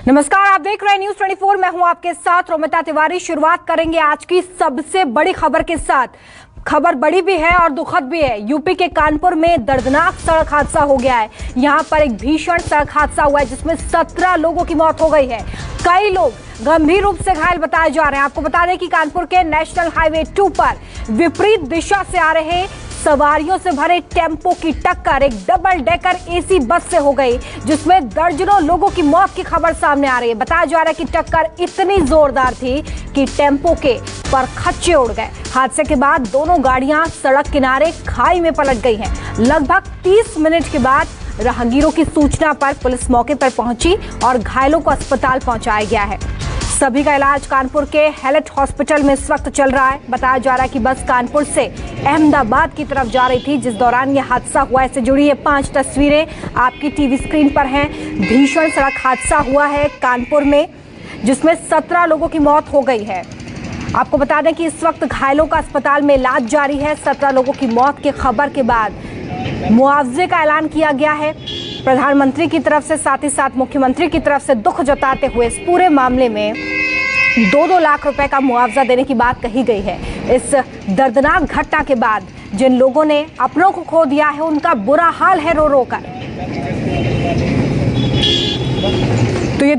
नमस्कार, आप देख रहे हैं न्यूज़ 24। मैं हूं आपके साथ रोमिता तिवारी। शुरुआत करेंगे आज की सबसे बड़ी खबर के साथ। खबर बड़ी भी है और दुखद भी है। यूपी के कानपुर में दर्दनाक सड़क हादसा हो गया है। यहां पर एक भीषण सड़क हादसा हुआ है जिसमें 17 लोगों की मौत हो गई है। कई लोग गंभीर रूप से घायल बताए जा रहे हैं। आपको बता दें कि कानपुर के नेशनल हाईवे 2 पर विपरीत दिशा से आ रहे सवारियों से भरे टेम्पो की टक्कर एक डबल डेकर एसी बस से हो गई, जिसमें दर्जनों लोगों की मौत की खबर सामने आ रही है। बताया जा रहा है कि टक्कर इतनी जोरदार थी कि टेम्पो के परखच्चे उड़ गए। हादसे के बाद दोनों गाड़ियां सड़क किनारे खाई में पलट गई हैं। लगभग 30 मिनट के बाद राहगीरों की सूचना पर पुलिस मौके पर पहुंची और घायलों को अस्पताल पहुंचाया गया है। सभी का इलाज कानपुर के हेलेट हॉस्पिटल में इस वक्त चल रहा है। बताया जा रहा है कि बस कानपुर से अहमदाबाद की तरफ जा रही थी जिस दौरान यह हादसा हुआ। इससे जुड़ी ये 5 तस्वीरें आपकी टीवी स्क्रीन पर हैं। भीषण सड़क हादसा हुआ है कानपुर में जिसमें 17 लोगों की मौत हो गई है। आपको बता दें कि इस वक्त घायलों का अस्पताल में इलाज जारी है। 17 लोगों की मौत की खबर के बाद मुआवजे का ऐलान किया गया है प्रधानमंत्री की तरफ से, साथ ही साथ मुख्यमंत्री की तरफ से दुख जताते हुए इस पूरे मामले में 2-2 लाख रुपए का मुआवजा देने की बात कही गई है। इस दर्दनाक घटना के बाद जिन लोगों ने अपनों को खो दिया है उनका बुरा हाल है रो रो कर। तो ये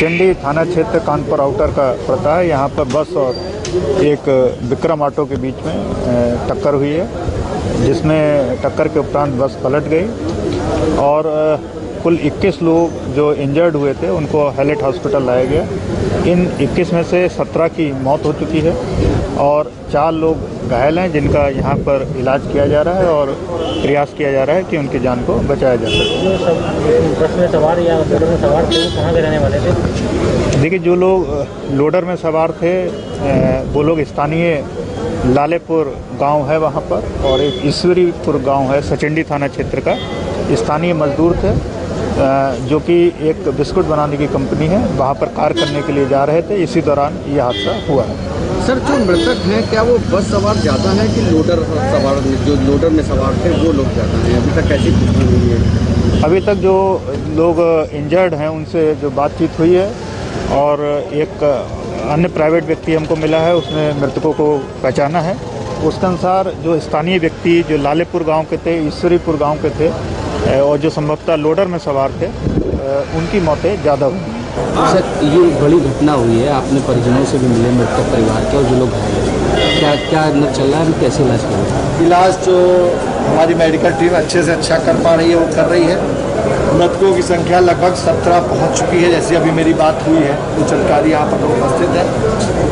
चंडी थाना क्षेत्र कानपुर आउटर का पड़ता है। यहाँ पर बस और एक विक्रम ऑटो के बीच में टक्कर हुई है, जिसमें टक्कर के उपरांत बस पलट गई और कुल 21 लोग जो इंजर्ड हुए थे उनको हेलेट हॉस्पिटल लाया गया। इन 21 में से 17 की मौत हो चुकी है और 4 लोग घायल हैं जिनका यहाँ पर इलाज किया जा रहा है और प्रयास किया जा रहा है कि उनकी जान को बचाया जा सके। बस में सवार या लोडर में सवार थे, कहाँ के रहने वाले थे? देखिए, जो लोग लोडर में सवार थे वो लोग स्थानीय लालेपुर गांव है वहाँ पर, और एक ईश्वरीपुर गांव है सचंडी थाना क्षेत्र का। स्थानीय मजदूर थे जो कि एक बिस्कुट बनाने की कंपनी है, वहाँ पर कार्य करने के लिए जा रहे थे। इसी दौरान ये हादसा हुआ है। सर, जो मृतक हैं क्या वो बस सवार ज़्यादा है कि लोडर सवार, जो लोडर में सवार थे वो लोग ज़्यादा हैं? अभी तक कैसी पुष्टि हुई है? अभी तक जो लोग इंजर्ड हैं उनसे जो बातचीत हुई है और एक अन्य प्राइवेट व्यक्ति हमको मिला है, उसने मृतकों को पहचाना है। उसके अनुसार जो स्थानीय व्यक्ति जो लालेपुर गांव के थे, ईश्वरीपुर गांव के थे और जो संभवतः लोडर में सवार थे, उनकी मौतें ज़्यादा हुई। सर, ये बड़ी घटना हुई है, आपने परिजनों से भी मिले मृतक परिवार के और जो लोग घायल हैं, क्या अंदर चल रहा है, कैसे इलाज कर रहे हैं? इलाज जो हमारी मेडिकल टीम अच्छे से अच्छा कर पा रही है वो कर रही है। मृतकों की संख्या लगभग 17 पहुंच चुकी है, जैसी अभी मेरी बात हुई है। कुछ अधिकारी यहाँ पर उपस्थित हैं।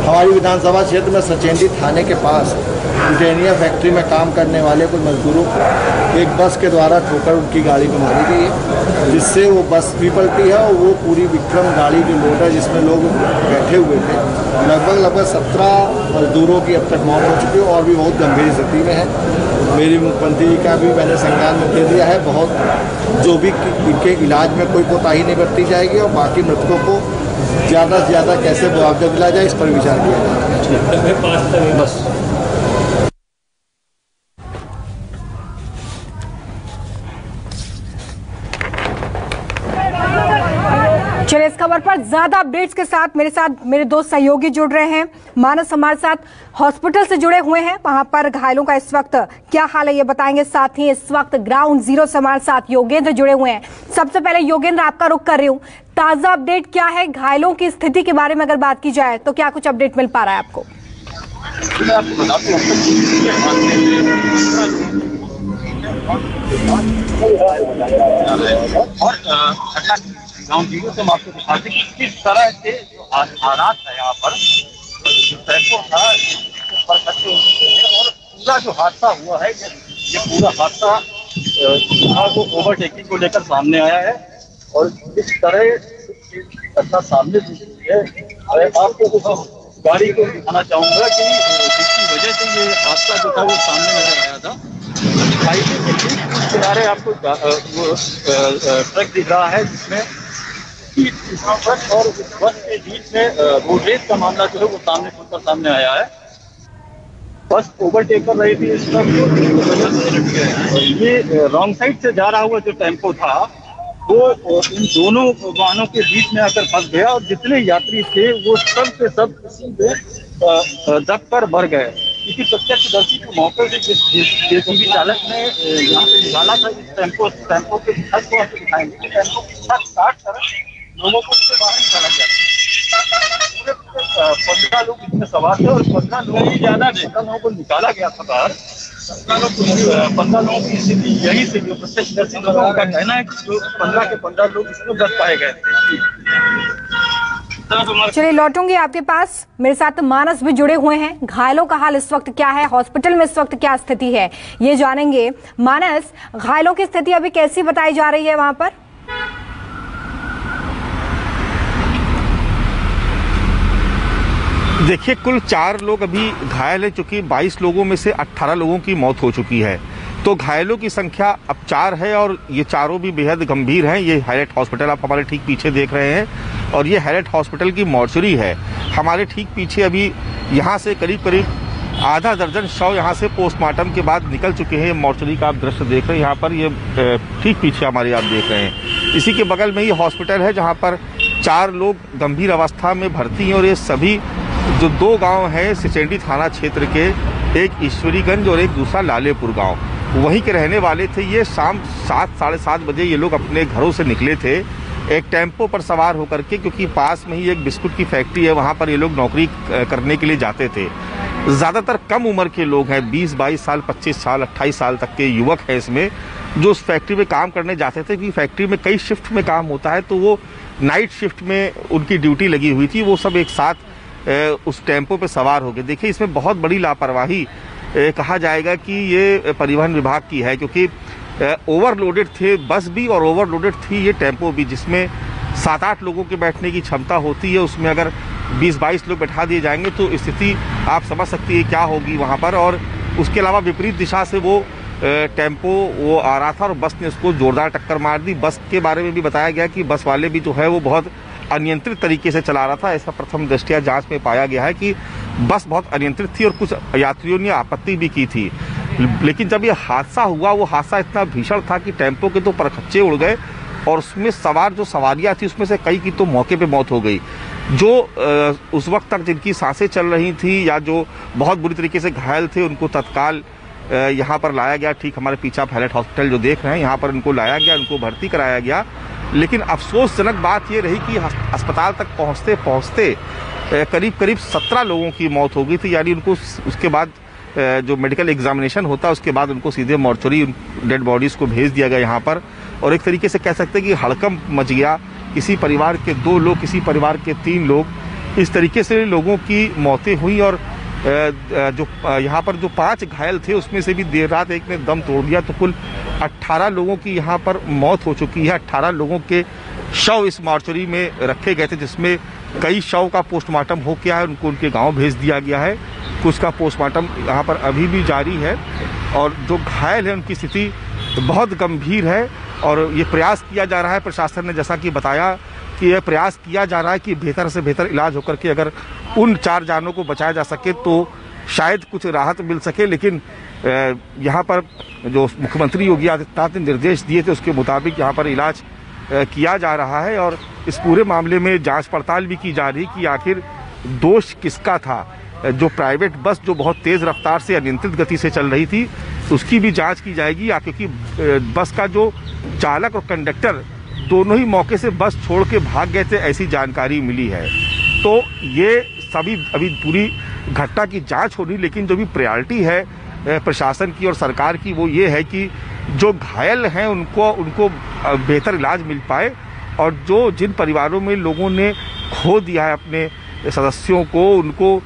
हमारी विधानसभा क्षेत्र में सचेंडी थाने के पास ब्रिटानिया फैक्ट्री में काम करने वाले कुछ मजदूरों को एक बस के द्वारा ठोकर उनकी गाड़ी को मारी गई है, जिससे वो बस भी पलटी है और वो पूरी विक्रम गाड़ी जो लोडर जिसमें लोग बैठे हुए थे, लगभग 17 मजदूरों की अब तक मौत हो चुकी है और भी बहुत गंभीर स्थिति में है। मेरी मुख्यमंत्री का भी मैंने संज्ञान दे दिया है। बहुत जो भी इनके इलाज में कोई कोताही नहीं बरती जाएगी और बाकी मृतकों को ज़्यादा से ज़्यादा कैसे मुआवजा दिलाया जाए इस पर विचार किया जाए। बस चलिए, इस खबर पर ज्यादा अपडेट्स के साथ मेरे दो सहयोगी जुड़ रहे हैं। मानस हमारे साथ हॉस्पिटल से जुड़े हुए हैं, वहां पर घायलों का इस वक्त क्या हाल है ये बताएंगे। साथ ही इस वक्त ग्राउंड जीरो से हमारे साथ योगेंद्र जुड़े हुए हैं। सबसे पहले योगेंद्र, आपका रुख कर रही हूँ, ताजा अपडेट क्या है घायलों की स्थिति के बारे में अगर बात की जाए तो क्या कुछ अपडेट मिल पा रहा है आपको? गाँव जीरो से आपको दिखाते कि किस तरह से जो हालात है यहाँ पर, सड़कों था और पूरा जो हादसा हुआ है, ये पूरा हादसा को ओवरटेकिंग को लेकर सामने आया है और इस तरह घटना सामने है। आपको गाड़ी को दिखाना चाहूंगा कि जिसकी वजह से ये हादसा जो था वो सामने नजर आया था। हाईवे के किनारे आपको वो ट्रक दिख रहा है जिसमें बस और बस के बीच में रोडरेज का मामला जो है वो सामने खुलकर सामने आया है। बस ओवरटेक कर रही थी इस तरफ, ये रॉन्ग साइड से जा रहा हुआ जो टेम्पो था वो इन दोनों वाहनों के बीच में आकर फंस गया और जितने यात्री थे वो सब के सब इसी में दब कर मर गए। किसी प्रत्यक्षदर्शी को मौके से जेसीबी चालक ने यहाँ से निकाला था इस टेम्पो के छत को आपको दिखाएंगे कि टेम्पो की छत काट कर लोगों को उससे बाहर निकाला गया। पूरे 15 लोग इसमें सवार थे और 15 लोग ही ज्यादा 15 लोगों को निकाला गया था बाहर। 15 लोगों की स्थिति यही से जो प्रत्यक्षदर्शी लोगों का कहना है कि जो 15 के 15 लोग इसमें दब पाए गए थे। चलिए लौटूंगी आपके पास, मेरे साथ मानस भी जुड़े हुए हैं। घायलों का हाल इस वक्त क्या है, हॉस्पिटल में इस वक्त क्या स्थिति है, ये जानेंगे। मानस, घायलों की स्थिति अभी कैसी बताई जा रही है वहां पर? देखिए, कुल 4 लोग अभी घायल है, चूंकि 22 लोगों में से 18 लोगों की मौत हो चुकी है, तो घायलों की संख्या अब 4 है और ये चारों भी बेहद गंभीर हैं। ये हाईलाइट हॉस्पिटल आप हमारे ठीक पीछे देख रहे हैं और ये हाईलाइट हॉस्पिटल की मॉर्चरी है। हमारे ठीक पीछे अभी यहाँ से करीब करीब आधा दर्जन शव यहाँ से पोस्टमार्टम के बाद निकल चुके हैं। मॉर्चरी का आप दृश्य देख रहे हैं यहाँ पर, ये ठीक पीछे हमारे आप देख रहे हैं। इसी के बगल में ये हॉस्पिटल है जहाँ पर 4 लोग गंभीर अवस्था में भर्ती हैं और ये सभी जो 2 गांव हैं सिचेंडी थाना क्षेत्र के, एक ईश्वरीगंज और एक दूसरा लालेपुर गांव, वहीं के रहने वाले थे। ये शाम 7 साढ़े 7 बजे ये लोग अपने घरों से निकले थे एक टेम्पो पर सवार होकर के, क्योंकि पास में ही एक बिस्कुट की फैक्ट्री है, वहाँ पर ये लोग नौकरी करने के लिए जाते थे। ज़्यादातर कम उम्र के लोग हैं, 20-22 साल, 25 साल, 28 साल तक के युवक हैं इसमें, जो उस फैक्ट्री में काम करने जाते थे। क्योंकि फैक्ट्री में कई शिफ्ट में काम होता है, तो वो नाइट शिफ्ट में उनकी ड्यूटी लगी हुई थी। वो सब एक साथ उस टेम्पो पे सवार हो गए। देखिए, इसमें बहुत बड़ी लापरवाही कहा जाएगा कि ये परिवहन विभाग की है, क्योंकि ओवरलोडेड थे बस भी और ओवरलोडेड थी ये टेम्पो भी, जिसमें 7-8 लोगों के बैठने की क्षमता होती है। उसमें अगर 20-22 लोग बैठा दिए जाएंगे तो स्थिति आप समझ सकती है क्या होगी वहाँ पर। और उसके अलावा विपरीत दिशा से वो टेम्पो वो आ रहा था और बस ने उसको जोरदार टक्कर मार दी। बस के बारे में भी बताया गया कि बस वाले भी जो है वो बहुत अनियंत्रित तरीके से चला रहा था। ऐसा प्रथम दृष्टया जांच में पाया गया है कि बस बहुत अनियंत्रित थी और कुछ यात्रियों ने आपत्ति भी की थी। लेकिन जब ये हादसा हुआ, वो हादसा इतना भीषण था कि टेम्पो के तो परखच्चे उड़ गए और उसमें सवार जो सवारियां थी उसमें से कई की तो मौके पे मौत हो गई। जो उस वक्त तक जिनकी सांसें चल रही थी या जो बहुत बुरी तरीके से घायल थे, उनको तत्काल यहाँ पर लाया गया। ठीक हमारे पीछे आप हाईलाइट हॉस्पिटल जो देख रहे हैं, यहाँ पर उनको लाया गया, उनको भर्ती कराया गया। लेकिन अफसोसजनक बात ये रही कि अस्पताल तक पहुँचते पहुँचते करीब 17 लोगों की मौत हो गई थी। यानी उनको उसके बाद जो मेडिकल एग्जामिनेशन होता है उसके बाद उनको सीधे मॉर्चरी डेड बॉडीज़ को भेज दिया गया यहाँ पर। और एक तरीके से कह सकते हैं कि हड़कंप मच गया। किसी परिवार के 2 लोग, किसी परिवार के 3 लोग, इस तरीके से लोगों की मौतें हुई। और जो यहाँ पर जो 5 घायल थे उसमें से भी देर रात एक ने दम तोड़ दिया। तो कुल 18 लोगों की यहाँ पर मौत हो चुकी है। 18 लोगों के शव इस मॉर्चरी में रखे गए थे, जिसमें कई शव का पोस्टमार्टम हो गया है, उनको उनके गांव भेज दिया गया है। कुछ का पोस्टमार्टम यहाँ पर अभी भी जारी है और जो घायल है उनकी स्थिति बहुत गंभीर है। और ये प्रयास किया जा रहा है, प्रशासन ने जैसा कि बताया कि यह प्रयास किया जा रहा है कि बेहतर से बेहतर इलाज होकर के अगर उन 4 जानों को बचाया जा सके तो शायद कुछ राहत मिल सके। लेकिन यहाँ पर जो मुख्यमंत्री योगी आदित्यनाथ ने निर्देश दिए थे उसके मुताबिक यहाँ पर इलाज किया जा रहा है और इस पूरे मामले में जांच पड़ताल भी की जा रही कि आखिर दोष किसका था। जो प्राइवेट बस जो बहुत तेज़ रफ्तार से अनियंत्रित गति से चल रही थी उसकी भी जांच की जाएगी, क्योंकि बस का जो चालक और कंडक्टर दोनों ही मौके से बस छोड़ के भाग गए थे, ऐसी जानकारी मिली है। तो ये सभी अभी पूरी घटना की जांच होनी, लेकिन जो भी प्रायोरिटी है प्रशासन की और सरकार की वो ये है कि जो घायल हैं उनको बेहतर इलाज मिल पाए और जो जिन परिवारों में लोगों ने खो दिया है अपने सदस्यों को, उनको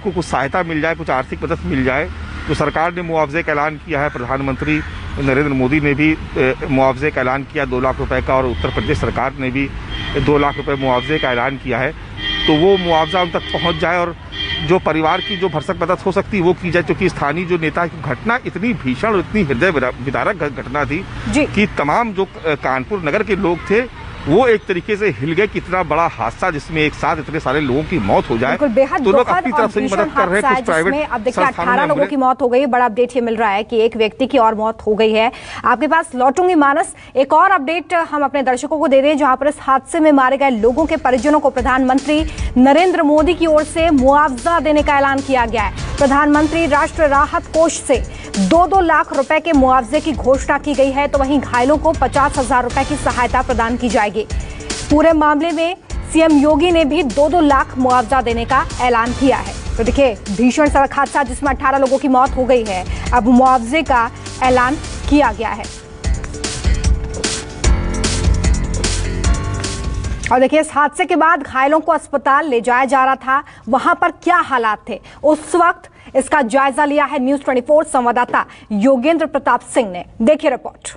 कुछ सहायता मिल जाए, कुछ आर्थिक मदद मिल जाए। तो सरकार ने मुआवजे का ऐलान किया है, प्रधानमंत्री नरेंद्र मोदी ने भी मुआवजे का ऐलान किया 2 लाख रुपए का, और उत्तर प्रदेश सरकार ने भी 2 लाख रुपए मुआवजे का ऐलान किया है। तो वो मुआवजा उन तक पहुंच जाए और जो परिवार की जो भरसक मदद हो सकती है वो की जाए। क्योंकि स्थानीय जो नेता की घटना इतनी भीषण और इतनी हृदय विदारक घटना थी कि तमाम जो कानपुर नगर के लोग थे वो एक तरीके से हिल गए कि इतना बड़ा हादसा जिसमें एक साथ इतने सारे लोगों की मौत हो जाए, बेहद तो लोग अपनी तरफ से मदद कर रहे हैं। कुछ प्राइवेट अब देखिए 18 लोगों की मौत हो गई। बड़ा अपडेट ये मिल रहा है कि एक व्यक्ति की और मौत हो गई है। आपके पास लौटूंगी मानस, एक और अपडेट हम अपने दर्शकों को दे रहे हैं, जहां पर इस हादसे में मारे गए लोगों के परिजनों को प्रधानमंत्री नरेंद्र मोदी की ओर से मुआवजा देने का ऐलान किया गया है। प्रधानमंत्री राष्ट्रीय राहत कोष से 2-2 लाख रुपए के मुआवजे की घोषणा की गई है, तो वहीं घायलों को 50,000 रुपए की सहायता प्रदान की जाएगी। पूरे मामले में सीएम योगी ने भी 2-2 लाख मुआवजा देने का ऐलान किया है। तो देखिए, भीषण सड़क हादसा जिसमें 18 लोगों की मौत हो गई है, अब मुआवजे का ऐलान किया गया है। और देखिए, इस हादसे के बाद घायलों को अस्पताल ले जाया जा रहा था, वहां पर क्या हालात थे उस वक्त, इसका जायजा लिया है न्यूज़ 24 संवाददाता योगेंद्र प्रताप सिंह ने। देखिए रिपोर्ट।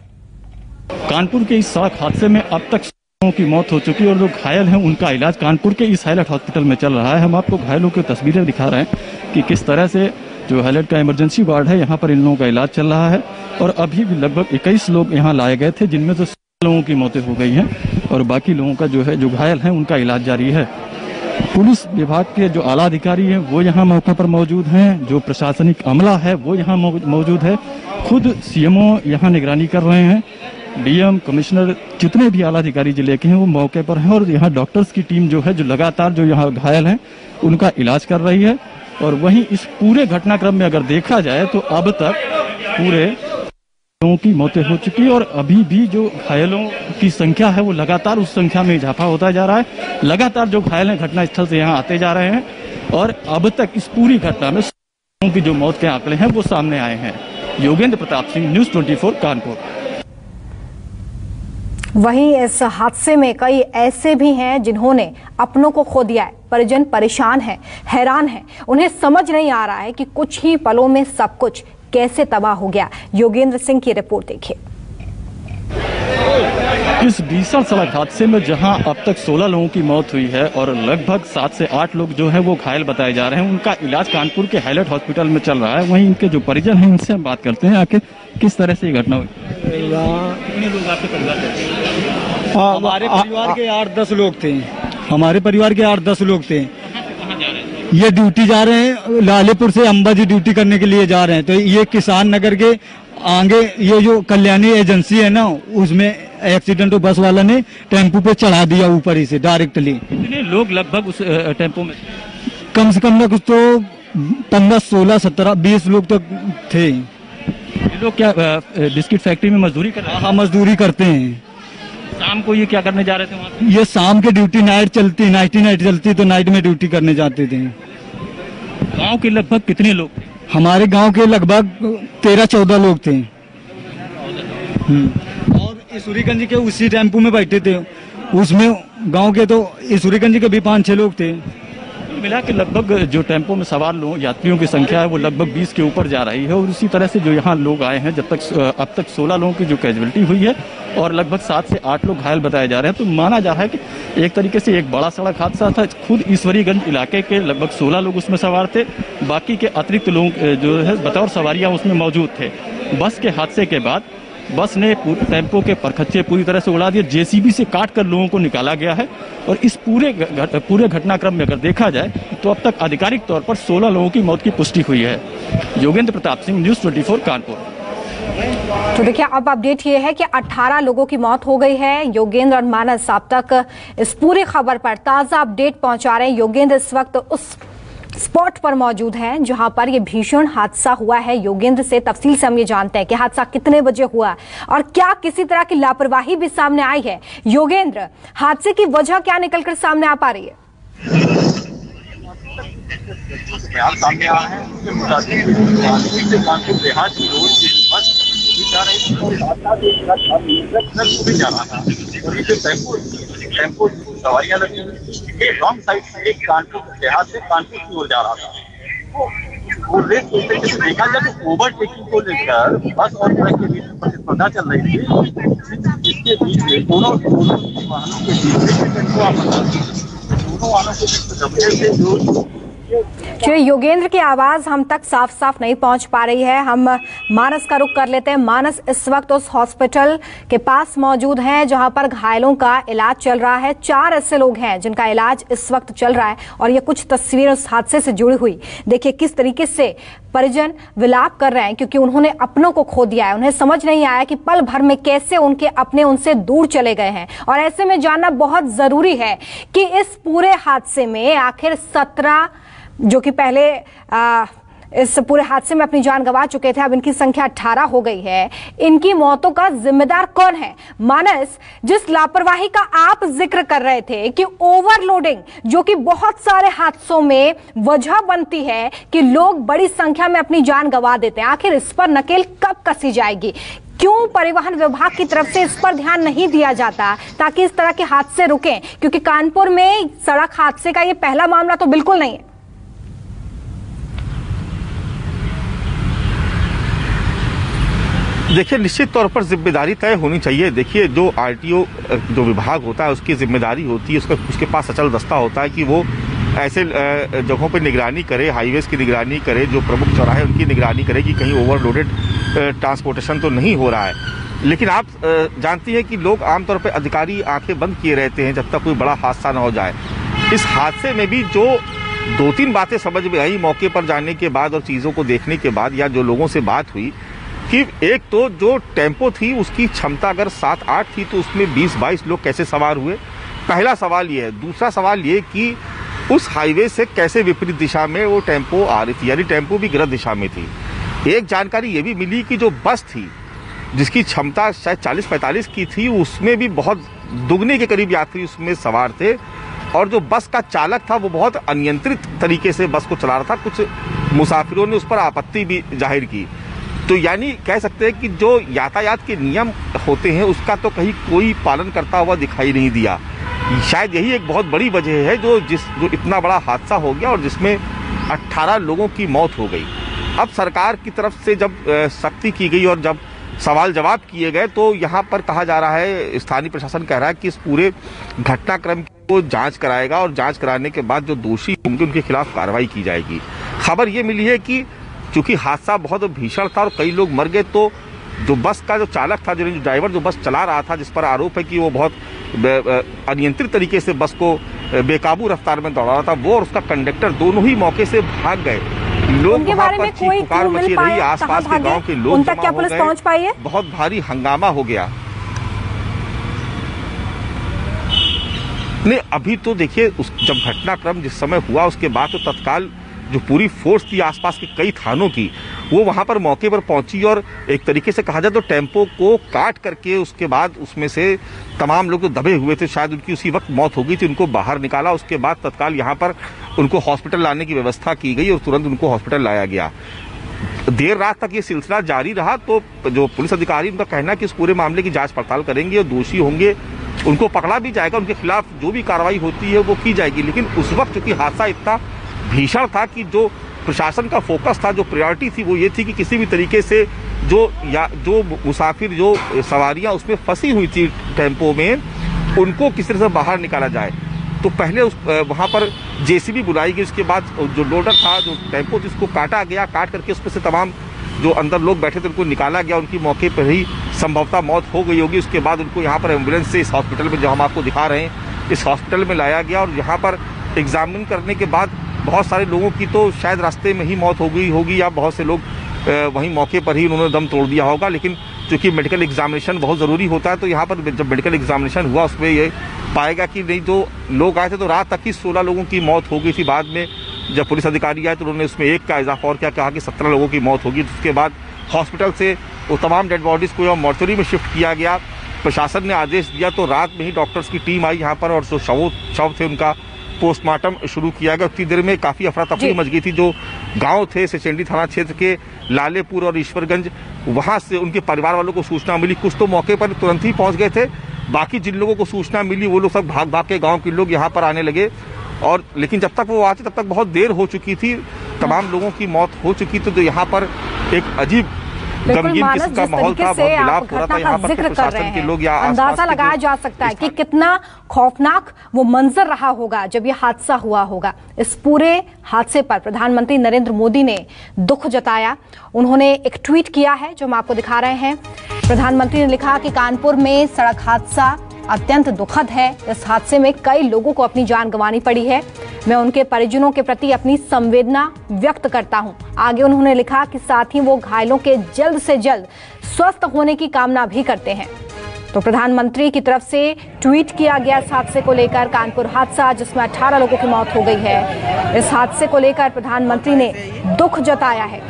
कानपुर के इस सड़क हादसे में अब तक लोगों की मौत हो चुकी है और जो घायल हैं उनका इलाज कानपुर के इस हाईलाइट हॉस्पिटल में चल रहा है। हम आपको घायलों की तस्वीरें दिखा रहे हैं कि किस तरह से जो हाईलाइट का इमरजेंसी वार्ड है, यहाँ पर इन लोगों का इलाज चल रहा है। और अभी भी लगभग 21 लोग यहाँ लाए गए थे, जिनमें से 16 लोगों की मौतें हो गई हैं और बाकी लोगों का जो घायल हैं उनका इलाज जारी है। पुलिस विभाग के जो आला अधिकारी हैं वो यहाँ मौके पर मौजूद हैं, जो प्रशासनिक अमला है वो यहाँ मौजूद है, खुद सीएमओ यहाँ निगरानी कर रहे हैं, डीएम, कमिश्नर, जितने भी आला अधिकारी जिले के हैं वो मौके पर हैं। और यहाँ डॉक्टर्स की टीम जो है, जो लगातार जो यहाँ घायल हैं उनका इलाज कर रही है। और वहीं इस पूरे घटनाक्रम में अगर देखा जाए तो अब तक पूरे लोगों की मौतें हो चुकी है और अभी भी जो घायलों की संख्या है वो लगातार उस संख्या में इजाफा होता जा रहा है। लगातार जो घायल हैं घटनास्थल से यहाँ आते जा रहे हैं और अब तक इस पूरी घटना में लोगों की जो मौत के आंकड़े हैं वो सामने आए हैं। योगेंद्र प्रताप सिंह, न्यूज़ 24 कानपुर। वहीं इस हादसे में कई ऐसे भी हैं जिन्होंने अपनों को खो दिया है। परिजन परेशान हैं, हैरान हैं, उन्हें समझ नहीं आ रहा है कि कुछ ही पलों में सब कुछ कैसे तबाह हो गया। योगेंद्र सिंह की रिपोर्ट देखिए। इस भीषण सड़क हादसे में जहां अब तक 16 लोगों की मौत हुई है और लगभग 7 से 8 लोग जो हैं वो घायल बताए जा रहे हैं, उनका इलाज कानपुर के हाईलाइट हॉस्पिटल में चल रहा है। वहीं इनके जो परिजन हैं उनसे हम बात करते हैं, आखिर किस तरह से ये घटना हुई। कितने लोग आपके परिवार के? हमारे परिवार के 8-10 लोग थे। हमारे परिवार के 8-10 लोग थे। ये ड्यूटी जा रहे हैं, लालेपुर से अंबाजी ड्यूटी करने के लिए जा रहे हैं। तो ये किसान नगर के आगे ये जो कल्याणी एजेंसी है ना, उसमें एक्सीडेंट बस वाला ने टेम्पो पे चढ़ा दिया ऊपर ही से डायरेक्टली। कितने लोग लगभग उस टेम्पो में? कम से कम ना कुछ तो 15, 16, 17, 20 लोग तो थे। ये लोग क्या बिस्किट फैक्ट्री में मजदूरी कर रहे हैं? हाँ, मजदूरी करते हैं। शाम को ये क्या करने जा रहे थे वहाँ? ये शाम के ड्यूटी नाइट चलती तो नाइट में ड्यूटी करने जाते थे। गांव के लगभग कितने लोग थे? हमारे गांव के लगभग 13-14 लोग थे। और ईश्वरीगंज के उसी टेम्पो में बैठे थे, उसमें गांव के तो ईश्वरीगंज के भी 5-6 लोग थे। मिला के लगभग जो टेम्पो में सवार यात्रियों की संख्या है वो लगभग 20 के ऊपर जा रही है। और इसी तरह से जो यहाँ लोग आए हैं, अब तक 16 लोगों की जो कैजुअलिटी हुई है और लगभग 7 से 8 लोग घायल बताए जा रहे हैं। तो माना जा रहा है कि एक तरीके से एक बड़ा सड़क हादसा था। खुद ईश्वरीगंज इलाके के लगभग 16 लोग उसमें सवार थे, बाकी के अतिरिक्त लोग जो है बतौर सवारियाँ उसमें मौजूद थे। बस के हादसे के बाद बस ने टेम्पो के परखच्चे पूरी तरह से उड़ा दिए, जेसीबी से काटकर लोगों को निकाला गया है। और इस पूरे घटनाक्रम में अगर देखा जाए तो अब तक आधिकारिक तौर पर 16 लोगों की मौत की पुष्टि हुई है। योगेंद्र प्रताप सिंह, न्यूज़ 24 कानपुर। तो देखिए, अब अपडेट ये है कि 18 लोगों की मौत हो गई है। योगेंद्र और मानस अब तक इस पूरी खबर पर ताजा अपडेट पहुंचा रहे हैं। योगेंद्र इस वक्त उस स्पॉट पर मौजूद हैं जहां पर यह भीषण हादसा हुआ है। योगेंद्र से तफसील से हम ये जानते हैं कि हादसा कितने बजे हुआ और क्या किसी तरह की लापरवाही भी सामने आई है। योगेंद्र, हादसे की वजह क्या निकलकर सामने आ पा रही है? सामने आ है उसके मुताबिक जा रहा था और टेम्पो सवारियां लगी हुई रॉन्ग साइड से एक कानपुर देहात से कानपुर की ओर जा रहा था। वो रेस देखा जाए तो ओवरटेकिंग को लेकर बस और ट्रक के बीच में प्रतिस्पर्धा चल रही थी। इसके बीच में दोनों वाहनों के बीच में दोनों वाहनों के बीच दबने से जो चलिए, योगेंद्र की आवाज हम तक साफ साफ नहीं पहुंच पा रही है। हम मानस का रुख कर लेते हैं। मानस इस वक्त उस हॉस्पिटल के पास मौजूद हैं जहां पर घायलों का इलाज चल रहा है। 4 ऐसे लोग हैं जिनका इलाज इस वक्त चल रहा है और ये कुछ तस्वीरें उस हादसे से जुड़ी हुई। देखिए किस तरीके से परिजन विलाप कर रहे हैं क्योंकि उन्होंने अपनों को खो दिया है। उन्हें समझ नहीं आया कि पल भर में कैसे उनके अपने उनसे दूर चले गए हैं। और ऐसे में जानना बहुत जरूरी है कि इस पूरे हादसे में आखिर 17 जो कि पहले इस पूरे हादसे में अपनी जान गंवा चुके थे, अब इनकी संख्या 18 हो गई है। इनकी मौतों का जिम्मेदार कौन है? मानस, जिस लापरवाही का आप जिक्र कर रहे थे कि ओवरलोडिंग जो कि बहुत सारे हादसों में वजह बनती है कि लोग बड़ी संख्या में अपनी जान गंवा देते हैं, आखिर इस पर नकेल कब कसी जाएगी? क्यों परिवहन विभाग की तरफ से इस पर ध्यान नहीं दिया जाता ताकि इस तरह के हादसे रुकें? क्योंकि कानपुर में सड़क हादसे का ये पहला मामला तो बिल्कुल नहीं है। देखिए, निश्चित तौर पर जिम्मेदारी तय होनी चाहिए। देखिए, जो आरटीओ जो विभाग होता है उसकी जिम्मेदारी होती है, उसके पास अचल दस्ता होता है कि वो ऐसे जगहों पर निगरानी करे, हाईवेज की निगरानी करे, जो प्रमुख चौराहे उनकी निगरानी करे कि कहीं ओवरलोडेड ट्रांसपोर्टेशन तो नहीं हो रहा है। लेकिन आप जानती हैं कि लोग आमतौर पर अधिकारी आंखें बंद किए रहते हैं जब तक कोई बड़ा हादसा न हो जाए। इस हादसे में भी जो 2-3 बातें समझ में आई मौके पर जाने के बाद और चीज़ों को देखने के बाद, या जो लोगों से बात हुई कि एक तो जो टेम्पो थी उसकी क्षमता अगर 7-8 थी तो उसमें 20-22 लोग कैसे सवार हुए, पहला सवाल ये है। दूसरा सवाल ये कि उस हाईवे से कैसे विपरीत दिशा में वो टेम्पो आ रही थी, यानी टेम्पो भी गलत दिशा में थी। एक जानकारी ये भी मिली कि जो बस थी जिसकी क्षमता शायद 40-45 की थी, उसमें भी बहुत दुगने के करीब यात्री उसमें सवार थे और जो बस का चालक था वो बहुत अनियंत्रित तरीके से बस को चला रहा था। कुछ मुसाफिरों ने उस पर आपत्ति भी जाहिर की। तो यानी कह सकते हैं कि जो यातायात के नियम होते हैं उसका तो कहीं कोई पालन करता हुआ दिखाई नहीं दिया। शायद यही एक बहुत बड़ी वजह है जो इतना बड़ा हादसा हो गया और जिसमें 18 लोगों की मौत हो गई। अब सरकार की तरफ से जब सख्ती की गई और जब सवाल जवाब किए गए तो यहाँ पर कहा जा रहा है, स्थानीय प्रशासन कह रहा है कि इस पूरे घटनाक्रम को जांच कराएगा और जांच कराने के बाद जो दोषी होंगे उनके खिलाफ कार्रवाई की जाएगी। खबर ये मिली है कि चूंकि हादसा बहुत भीषण था और कई लोग मर गए, तो जो बस का जो चालक था, जो ड्राइवर जो बस चला रहा था, जिस पर आरोप है कि वो बहुत अनियंत्रित तरीके से बस को बेकाबू रफ्तार में दौड़ा रहा था, वो और उसका कंडक्टर दोनों ही मौके से भाग गए। लोग वहां पर चीख पुकार मची रही, आसपास के गांव के लोग जमा हो गए, बहुत भारी हंगामा हो गया। नहीं, अभी तो देखिए जब घटनाक्रम जिस समय हुआ उसके बाद तो तत्काल जो पूरी फोर्स थी आसपास के कई थानों की, वो वहां पर मौके पर पहुंची और एक तरीके से कहा जाए तो टेम्पो को काट करके उसके बाद उसमें से तमाम लोग जो दबे हुए थे, शायद उनकी उसी वक्त मौत हो गई थी, उनको बाहर निकाला। उसके बाद तत्काल यहाँ पर उनको हॉस्पिटल लाने की व्यवस्था की गई और तुरंत उनको हॉस्पिटल लाया गया। देर रात तक ये सिलसिला जारी रहा। तो जो पुलिस अधिकारी, उनका कहना है कि इस पूरे मामले की जांच पड़ताल करेंगे और दोषी होंगे उनको पकड़ा भी जाएगा, उनके खिलाफ जो भी कार्रवाई होती है वो की जाएगी। लेकिन उस वक्त चूंकि हादसा इतना भीषण था कि जो प्रशासन का फोकस था, जो प्रायोरिटी थी, वो ये थी कि किसी भी तरीके से जो मुसाफिर, जो सवारियां उसमें फंसी हुई थी टेम्पो में, उनको किस तरह से बाहर निकाला जाए। तो पहले वहां पर जेसीबी बुलाई गई, उसके बाद जो लोडर था, जो टेम्पो जिसको काटा गया, काट करके उसमें से तमाम जो अंदर लोग बैठे थे उनको निकाला गया। उनकी मौके पर ही संभवतः मौत हो गई होगी। उसके बाद उनको यहाँ पर एम्बुलेंस से इस हॉस्पिटल में, जो हम आपको दिखा रहे हैं, इस हॉस्पिटल में लाया गया और यहाँ पर एग्जामिन करने के बाद बहुत सारे लोगों की तो शायद रास्ते में ही मौत हो गई होगी या बहुत से लोग वहीं मौके पर ही उन्होंने दम तोड़ दिया होगा। लेकिन चूंकि मेडिकल एग्जामिनेशन बहुत ज़रूरी होता है, तो यहाँ पर जब मेडिकल एग्जामिनेशन हुआ उसमें ये पाएगा कि नहीं, जो लोग आए थे तो रात तक ही 16 लोगों की मौत हो गई थी। बाद में जब पुलिस अधिकारी आए तो उन्होंने उसमें एक का इजाफा और क्या कहा कि 17 लोगों की मौत होगी। उसके बाद हॉस्पिटल से वो तमाम डेड बॉडीज़ को मॉर्चरी में शिफ्ट किया गया। प्रशासन ने आदेश दिया तो रात में ही डॉक्टर्स की टीम आई यहाँ पर और जो शव थे उनका पोस्टमार्टम शुरू किया गया। उतनी देर में काफी अफरा तफरी मच गई थी। जो गांव थे सेचेंडी थाना क्षेत्र के लालेपुर और ईश्वरगंज, वहां से उनके परिवार वालों को सूचना मिली। कुछ तो मौके पर तुरंत ही पहुंच गए थे, बाकी जिन लोगों को सूचना मिली वो लोग सब भाग भाग के गांव के लोग यहाँ पर आने लगे। और लेकिन जब तक वो आते तब तक बहुत देर हो चुकी थी, तमाम लोगों की मौत हो चुकी थी। तो यहाँ पर एक अजीब गमगीन किस्म का माहौल था, बहुत गिलाफ हो रहा था यहाँ पर। प्रशासन के लोग या अंदाजा लगाया जा सकता है कि कितना खौफनाक वो मंजर रहा होगा जब ये हादसा हुआ होगा। इस पूरे हादसे पर प्रधानमंत्री नरेंद्र मोदी ने दुख जताया। उन्होंने एक ट्वीट किया है जो हम आपको दिखा रहे हैं। प्रधानमंत्री ने लिखा कि कानपुर में सड़क हादसा अत्यंत दुखद है। इस हादसे में कई लोगों को अपनी जान गंवानी पड़ी है। मैं उनके परिजनों के प्रति अपनी संवेदना व्यक्त करता हूं। आगे उन्होंने लिखा कि साथ ही वो घायलों के जल्द से जल्द स्वस्थ होने की कामना भी करते हैं। तो प्रधानमंत्री की तरफ से ट्वीट किया गया इस हादसे को लेकर। कानपुर हादसा जिसमें 18 लोगों की मौत हो गई है, इस हादसे को लेकर प्रधानमंत्री ने दुख जताया है।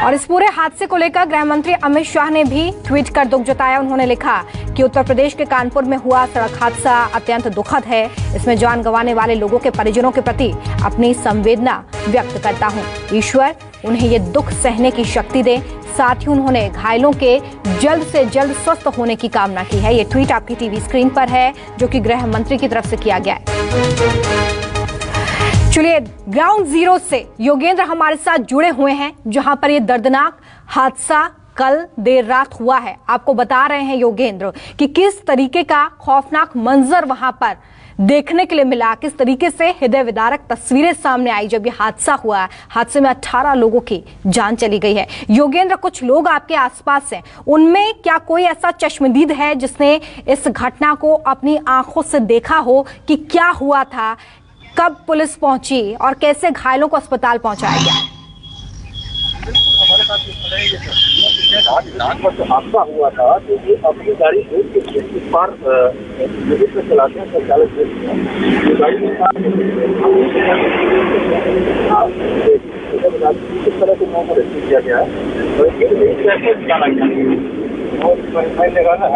और इस पूरे हादसे को लेकर गृह मंत्री अमित शाह ने भी ट्वीट कर दुख जताया। उन्होंने लिखा कि उत्तर प्रदेश के कानपुर में हुआ सड़क हादसा अत्यंत दुखद है। इसमें जान गंवाने वाले लोगों के परिजनों के प्रति अपनी संवेदना व्यक्त करता हूं। ईश्वर उन्हें ये दुख सहने की शक्ति दे। साथ ही उन्होंने घायलों के जल्द से जल्द स्वस्थ होने की कामना की है। ये ट्वीट आपकी टीवी स्क्रीन पर है जो कि गृह मंत्री की तरफ से किया गया है। चलिए ग्राउंड जीरो से योगेंद्र हमारे साथ जुड़े हुए हैं जहां पर ये दर्दनाक हादसा कल देर रात हुआ है। आपको बता रहे हैं योगेंद्र कि किस तरीके का खौफनाक मंजर वहां पर देखने के लिए मिला, किस तरीके से हृदय विदारक तस्वीरें सामने आई जब ये हादसा हुआ। हादसे में 18 लोगों की जान चली गई है। योगेंद्र, कुछ लोग आपके आसपास हैं, उनमें क्या कोई ऐसा चश्मदीद है जिसने इस घटना को अपनी आंखों से देखा हो कि क्या हुआ था, कब पुलिस पहुंची और कैसे घायलों को अस्पताल पहुंचाया गया? हमारे साथ जो हादसा हुआ था तो ये अपनी गाड़ी इस बार लिमिट पे चलाते हैं संचालक गाड़ी किस तरह के लोगों को रेस्क्यू किया गया है और कैसे निकाला गया और लगाना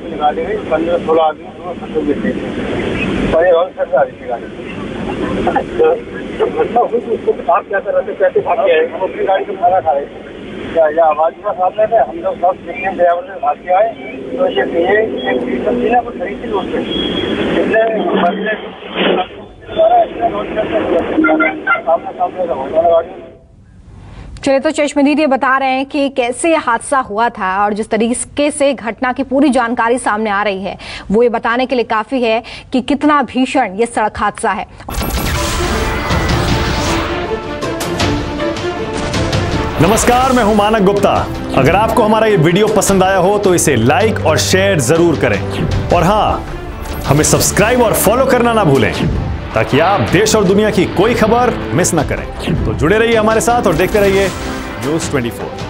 निकाली गई 15-16 आदमी घटना हुई थी। उसको आप क्या कर रहे थे, कैसे भाग के आए? हम अपनी गाड़ी से खाना खा रहे थे या आवाज का साथ में हम लोग सब देखने ड्राइवर से भाग के आए तो ये सब्जी ना कुछ खरीदी लोग इसलिए सामने चलिए, तो चश्मदीद ये बता रहे हैं कि कैसे हादसा हुआ था और जिस तरीके से घटना की पूरी जानकारी सामने आ रही है वो ये बताने के लिए काफी है कि कितना भीषण ये सड़क हादसा है। नमस्कार, मैं हूं मानक गुप्ता। अगर आपको हमारा ये वीडियो पसंद आया हो तो इसे लाइक और शेयर जरूर करें और हाँ, हमें सब्सक्राइब और फॉलो करना ना भूलें ताकि आप देश और दुनिया की कोई खबर मिस ना करें। तो जुड़े रहिए हमारे साथ और देखते रहिए न्यूज़ 24।